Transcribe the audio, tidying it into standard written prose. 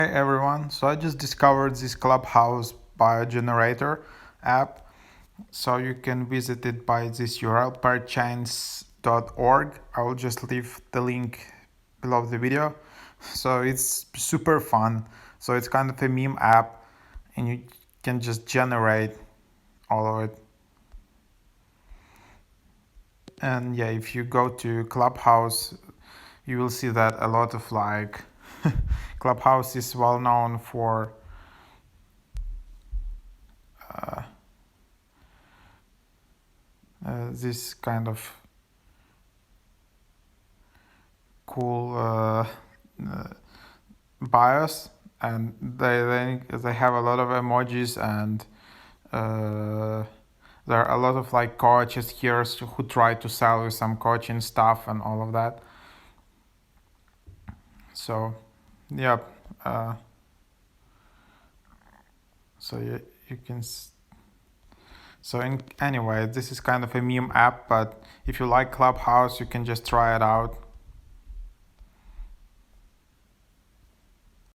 Hey everyone, so I just discovered this Clubhouse BIO GENERATor app. So you can visit it by this URL parchains.org. I will just leave the link below the video. So it's super fun. So it's kind of a meme app and you can just generate all of it. And yeah, if you go to Clubhouse, you will see that a lot of Clubhouse is well known for this kind of cool bios, and they have a lot of emojis, and there are a lot of coaches here who try to sell you some coaching stuff and all of that. So yeah, so you can anyway, this is kind of a meme app, but if you like Clubhouse, you can just try it out.